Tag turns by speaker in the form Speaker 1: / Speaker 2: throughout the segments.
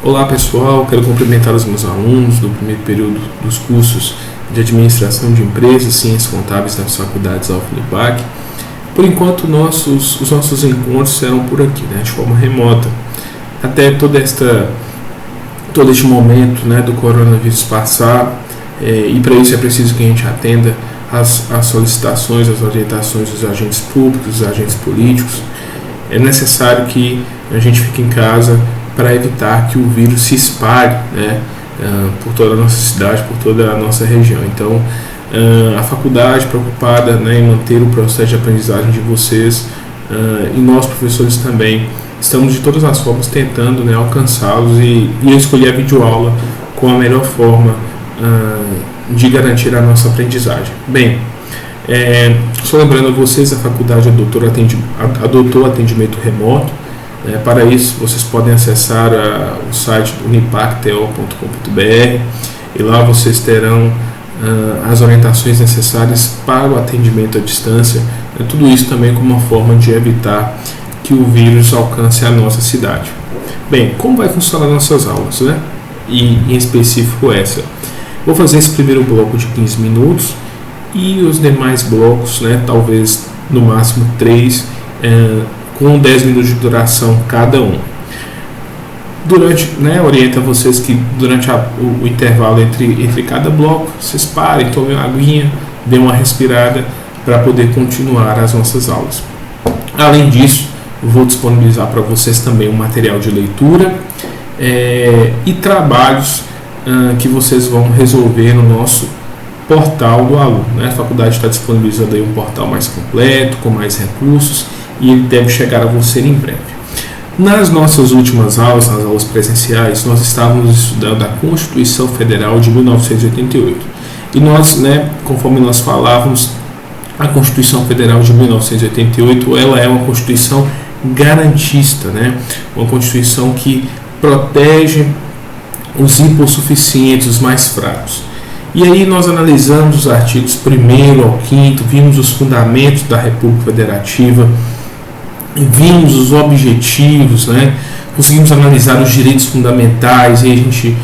Speaker 1: Olá pessoal, quero cumprimentar os meus alunos do primeiro período dos cursos de Administração de Empresas, Ciências Contábeis das Faculdades Alfa-Unipac. Por enquanto, os nossos encontros serão por aqui, de forma remota, até todo este momento do coronavírus passar, e para isso é preciso que a gente atenda às solicitações, às orientações dos agentes públicos, dos agentes políticos. É necessário que a gente fique em casa para evitar que o vírus se espalhe por toda a nossa cidade, por toda a nossa região. Então, a faculdade preocupada em manter o processo de aprendizagem de vocês, e nós professores também estamos de todas as formas tentando alcançá-los e escolher a videoaula com a melhor forma de garantir a nossa aprendizagem. Bem, só lembrando a vocês, a faculdade adotou atendimento remoto. Para isso, vocês podem acessar o site unipactel.com.br e lá vocês terão as orientações necessárias para o atendimento à distância. Tudo isso também como uma forma de evitar que o vírus alcance a nossa cidade. Bem, como vai funcionar nossas aulas, E em específico essa? Vou fazer esse primeiro bloco de 15 minutos e os demais blocos, talvez no máximo 3, com 10 minutos de duração cada um. Orienta vocês que durante o intervalo entre cada bloco, vocês parem, tomem uma aguinha, dêem uma respirada para poder continuar as nossas aulas. Além disso, vou disponibilizar para vocês também um material de leitura e trabalhos que vocês vão resolver no nosso portal do aluno. A faculdade está disponibilizando aí um portal mais completo, com mais recursos, e ele deve chegar a você em breve. Nas nossas últimas aulas, nas aulas presenciais, nós estávamos estudando a Constituição Federal de 1988. E nós, conforme nós falávamos, a Constituição Federal de 1988, ela é uma Constituição garantista, uma Constituição que protege os hipossuficientes, os mais fracos. E aí nós analisamos os artigos 1º ao 5º, vimos os fundamentos da República Federativa, vimos os objetivos, conseguimos analisar os direitos fundamentais, e a gente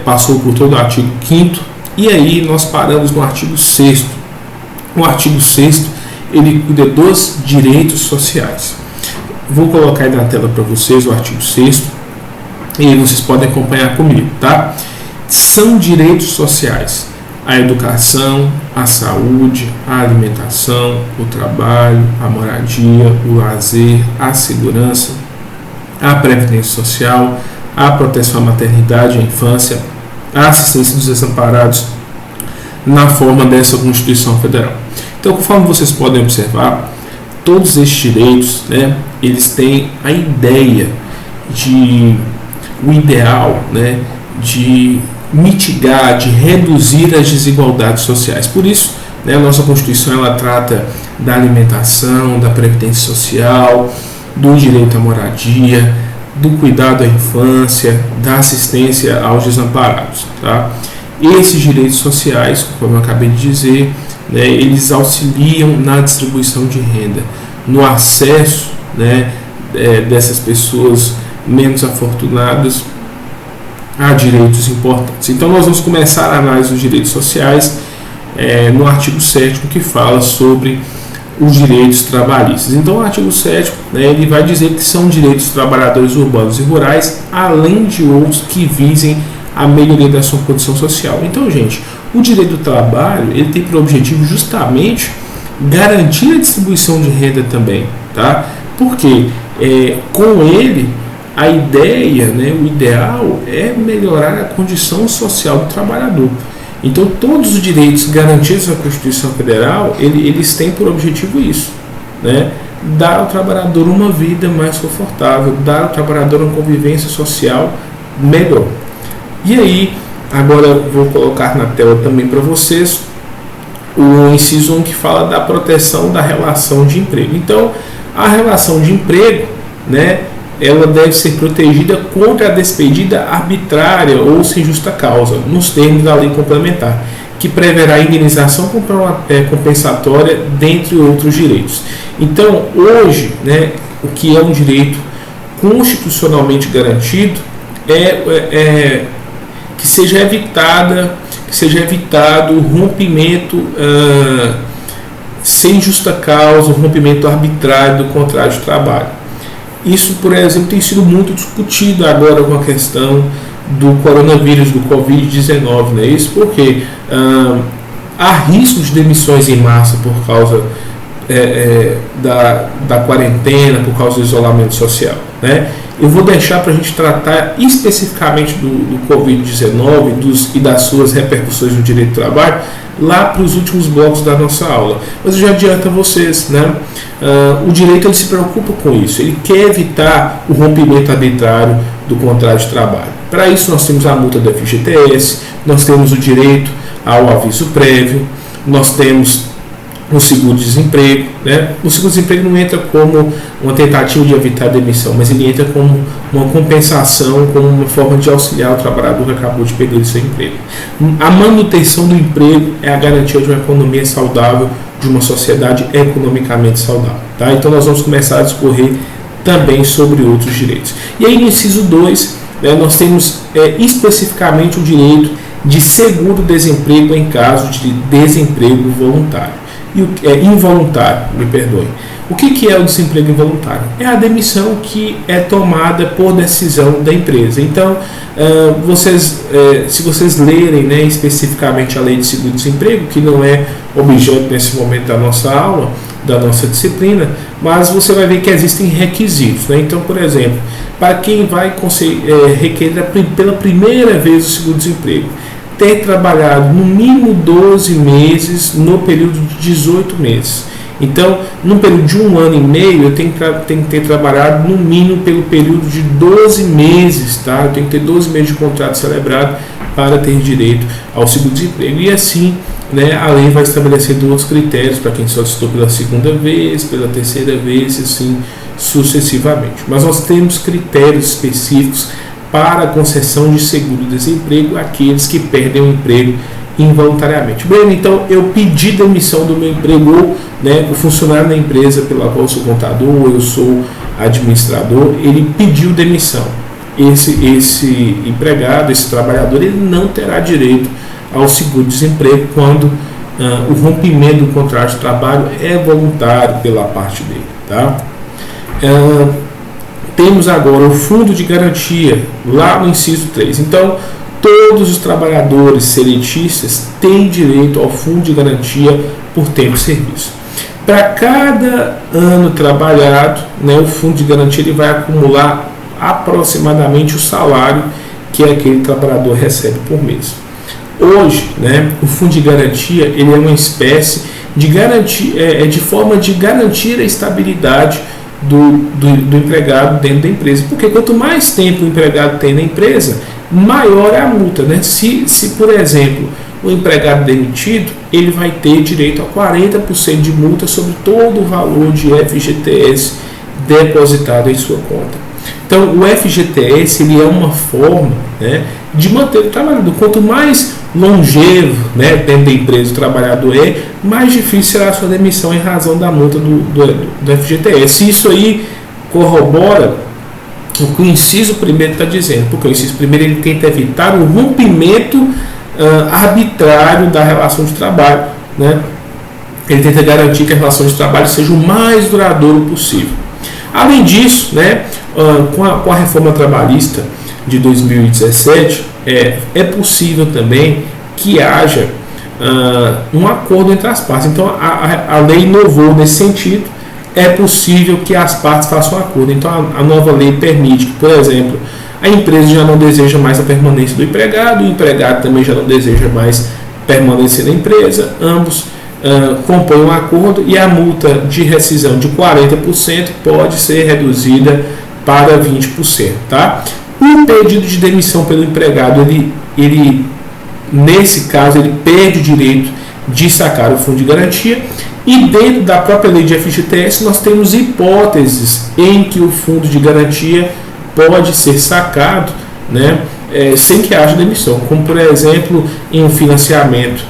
Speaker 1: passou por todo o artigo 5º, e aí nós paramos no artigo 6º. O artigo 6º, ele cuida dos direitos sociais. Vou colocar aí na tela para vocês o artigo 6º, e aí vocês podem acompanhar comigo, tá? São direitos sociais: a educação, a saúde, a alimentação, o trabalho, a moradia, o lazer, a segurança, a previdência social, a proteção à maternidade e à infância, a assistência dos desamparados, na forma dessa Constituição Federal. Então, conforme vocês podem observar, todos estes direitos, eles têm a ideia o ideal, de mitigar, de reduzir as desigualdades sociais. Por isso, a nossa Constituição ela trata da alimentação, da previdência social, do direito à moradia, do cuidado à infância, da assistência aos desamparados. Tá? Esses direitos sociais, como eu acabei de dizer, eles auxiliam na distribuição de renda, no acesso dessas pessoas menos afortunadas a direitos importantes. Então nós vamos começar a análise dos direitos sociais no artigo 7º, que fala sobre os direitos trabalhistas. Então o artigo 7º ele vai dizer que são direitos dos trabalhadores urbanos e rurais, além de outros que visem a melhoria da sua condição social. Então, gente, o direito do trabalho ele tem por objetivo justamente garantir a distribuição de renda também, tá? Porque com ele a ideia, o ideal é melhorar a condição social do trabalhador. Então, todos os direitos garantidos na Constituição Federal, eles têm por objetivo isso, dar ao trabalhador uma vida mais confortável, dar ao trabalhador uma convivência social melhor. E aí, agora eu vou colocar na tela também para vocês o inciso 1, que fala da proteção da relação de emprego. Então, a relação de emprego, ela deve ser protegida contra a despedida arbitrária ou sem justa causa, nos termos da lei complementar, que preverá indenização compensatória, dentre outros direitos. Então, hoje, o que é um direito constitucionalmente garantido que seja evitado o rompimento sem justa causa, o rompimento arbitrário do contrato de trabalho. Isso, por exemplo, tem sido muito discutido agora com a questão do coronavírus, do Covid-19, não é isso? Porque há risco de demissões em massa por causa da quarentena, por causa do isolamento social, né? Eu vou deixar para a gente tratar especificamente do Covid-19 e das suas repercussões no direito do trabalho lá para os últimos blocos da nossa aula. Mas eu já adianto a vocês, né? O direito ele se preocupa com isso, ele quer evitar o rompimento arbitrário do contrato de trabalho. Para isso nós temos a multa do FGTS, nós temos o direito ao aviso prévio, nós temos o seguro-desemprego, né? O seguro-desemprego não entra como uma tentativa de evitar a demissão, mas ele entra como uma compensação, como uma forma de auxiliar o trabalhador que acabou de perder o seu emprego. A manutenção do emprego é a garantia de uma economia saudável, de uma sociedade economicamente saudável, tá? Então nós vamos começar a discorrer também sobre outros direitos. E aí no inciso 2, né, nós temos especificamente o direito de seguro-desemprego em caso de desemprego voluntário. Involuntário, me perdoem. O que é o desemprego involuntário? É a demissão que é tomada por decisão da empresa. Então, se vocês lerem, né, especificamente a lei de seguro-desemprego, que não é objeto nesse momento da nossa aula, da nossa disciplina, mas você vai ver que existem requisitos, né? Então, por exemplo, para quem vai requerer pela primeira vez o seguro-desemprego, ter trabalhado no mínimo 12 meses no período de 18 meses. Então, no período de 1 ano e meio, eu tenho que ter trabalhado no mínimo pelo período de 12 meses, tá? Eu tenho que ter 12 meses de contrato celebrado para ter direito ao seguro-desemprego. E assim, né, a lei vai estabelecendo outros critérios para quem solicitou pela segunda vez, pela terceira vez, e assim sucessivamente. Mas nós temos critérios específicos para a concessão de seguro-desemprego àqueles que perdem o emprego involuntariamente. Breno, então eu pedi demissão do meu emprego, ou, né, o funcionário da empresa pela qual eu sou contador, ou eu sou administrador, ele pediu demissão. Esse empregado, esse trabalhador, ele não terá direito ao seguro-desemprego quando o rompimento do contrato de trabalho é voluntário pela parte dele, tá? Temos agora o fundo de garantia, lá no inciso 3. Então, todos os trabalhadores sedentistas têm direito ao fundo de garantia por tempo de serviço. Para cada ano trabalhado, né, o fundo de garantia ele vai acumular aproximadamente o salário que aquele trabalhador recebe por mês. Hoje, né, o fundo de garantia ele é uma espécie de garantia, de forma de garantir a estabilidade do empregado dentro da empresa, porque quanto mais tempo o empregado tem na empresa, maior é a multa, né? Se por exemplo, o empregado demitido, ele vai ter direito a 40% de multa sobre todo o valor de FGTS depositado em sua conta. Então, o FGTS ele é uma forma, né, de manter o trabalhador. Quanto mais longevo, né, dentro da empresa o trabalhador mais difícil será a sua demissão em razão da multa do FGTS. Isso aí corrobora o que o inciso primeiro está dizendo, porque o inciso primeiro ele tenta evitar o rompimento arbitrário da relação de trabalho, né? Ele tenta garantir que a relação de trabalho seja o mais duradouro possível. Além disso, né, com a reforma trabalhista de 2017, é possível também que haja um acordo entre as partes. Então, a lei inovou nesse sentido. É possível que as partes façam um acordo. Então, a nova lei permite que, por exemplo, a empresa já não deseja mais a permanência do empregado, o empregado também já não deseja mais permanência na empresa, ambos compõem um acordo e a multa de rescisão de 40% pode ser reduzida para 20%. Tá? O pedido de demissão pelo empregado, ele nesse caso, ele perde o direito de sacar o fundo de garantia, e dentro da própria lei de FGTS nós temos hipóteses em que o fundo de garantia pode ser sacado, né, sem que haja demissão, como por exemplo em um financiamento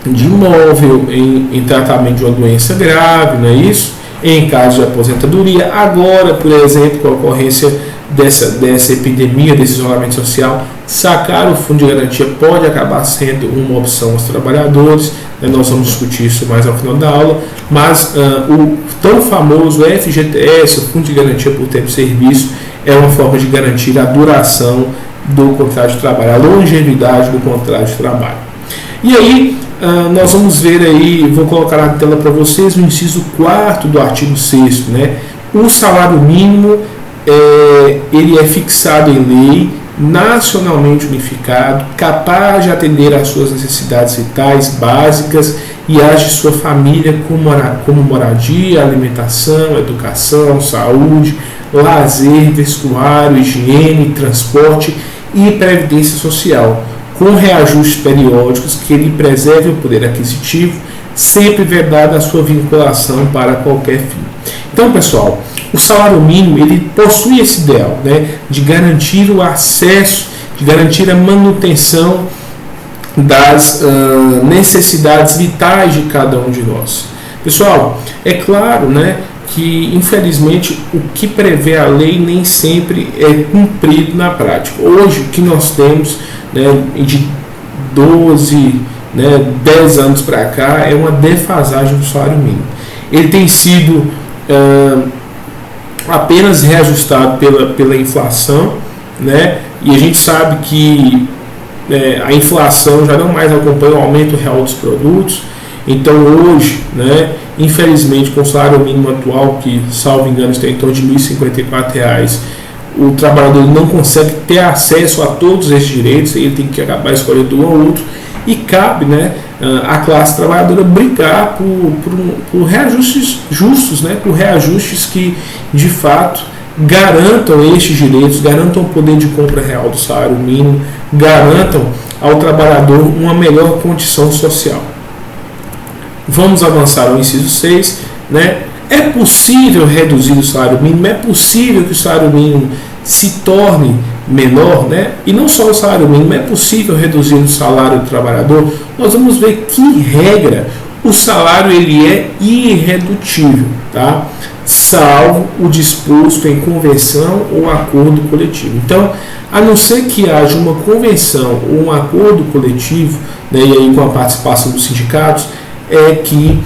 Speaker 1: de imóvel, em tratamento de uma doença grave, não é isso? Em caso de aposentadoria, agora, por exemplo, com a ocorrência dessa epidemia, desse isolamento social, sacar o fundo de garantia pode acabar sendo uma opção aos trabalhadores, né? Nós vamos discutir isso mais ao final da aula, mas o tão famoso FGTS, o Fundo de Garantia por Tempo de Serviço, é uma forma de garantir a duração do contrato de trabalho, a longevidade do contrato de trabalho. E aí, nós vamos ver aí, vou colocar na tela para vocês o inciso 4º do artigo 6º, né? O salário mínimo ele é fixado em lei, nacionalmente unificado, capaz de atender às suas necessidades vitais básicas e às de sua família, como moradia, alimentação, educação, saúde, lazer, vestuário, higiene, transporte e previdência social, com reajustes periódicos que lhe preservem o poder aquisitivo, sempre vedada a sua vinculação para qualquer fim. Então, pessoal, o salário mínimo ele possui esse ideal, né, de garantir o acesso, de garantir a manutenção das necessidades vitais de cada um de nós. Pessoal, é claro, né, que infelizmente o que prevê a lei nem sempre é cumprido na prática. Hoje o que nós temos, né, de 12, 10 anos para cá é uma defasagem do salário mínimo. Ele tem sido apenas reajustado pela inflação, né, e a gente sabe que a inflação já não mais acompanha o aumento real dos produtos. Então hoje, né, infelizmente, com o salário mínimo atual, que salvo engano está em torno de R$ 1.054, o trabalhador não consegue ter acesso a todos esses direitos, ele tem que acabar escolhendo um ou outro, e cabe, né, a classe trabalhadora brigar por reajustes justos, né, por reajustes que de fato garantam estes direitos, garantam o poder de compra real do salário mínimo, garantam ao trabalhador uma melhor condição social. Vamos avançar ao inciso 6, né? É possível reduzir o salário mínimo, é possível que o salário mínimo se torne menor, né? E não só o salário mínimo, é possível reduzir o salário do trabalhador. Nós vamos ver que, em regra, o salário ele é irredutível, tá? Salvo o disposto em convenção ou acordo coletivo. Então, a não ser que haja uma convenção ou um acordo coletivo, né, e aí com a participação dos sindicatos, é que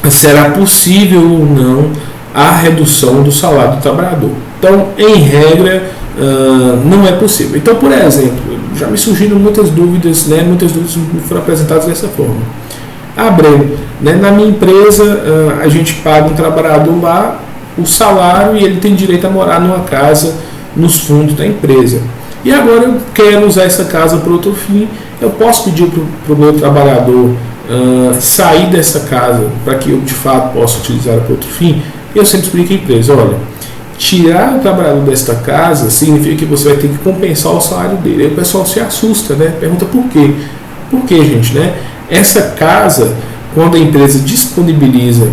Speaker 1: será possível ou não a redução do salário do trabalhador. Então, em regra, não é possível. Então, por exemplo, já me surgiram muitas dúvidas, né? Muitas dúvidas me foram apresentadas dessa forma. Breno, né, na minha empresa a gente paga um trabalhador lá o salário e ele tem direito a morar numa casa nos fundos da empresa. E agora eu quero usar essa casa para outro fim. Eu posso pedir para o meu trabalhador sair dessa casa para que eu de fato possa utilizar para outro fim? Eu sempre explico à empresa: olha, tirar o trabalhador desta casa significa que você vai ter que compensar o salário dele. Aí o pessoal se assusta, né? Pergunta por quê? Por quê, gente, né? Essa casa, quando a empresa disponibiliza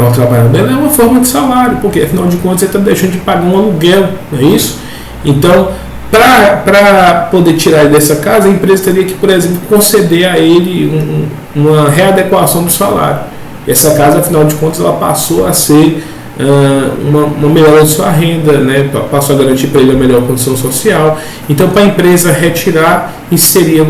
Speaker 1: ao trabalhador, ela é uma forma de salário, porque afinal de contas você está deixando de pagar um aluguel, não é isso? Então, para poder tirar ele dessa casa, a empresa teria que, por exemplo, conceder a ele uma readequação do salário. Essa casa, afinal de contas, ela passou a ser uma melhora de sua renda, né? Passou a garantir para ele a melhor condição social. Então, para a empresa retirar, isso seria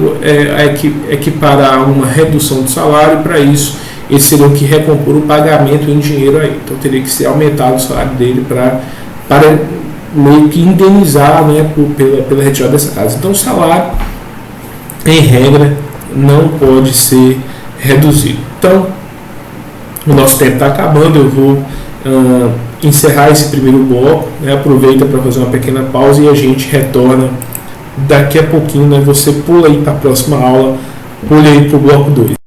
Speaker 1: equiparar uma redução do salário. Para isso, eles teriam que recompor o pagamento em dinheiro aí. Então, teria que ser aumentado o salário dele para meio que indenizar, né, pela retirada dessa casa. Então, o salário, em regra, não pode ser reduzido. Então, o nosso tempo está acabando. Eu vou encerrar esse primeiro bloco, né? Aproveita para fazer uma pequena pausa e a gente retorna daqui a pouquinho, né? Você pula aí para a próxima aula, pula aí para o bloco 2.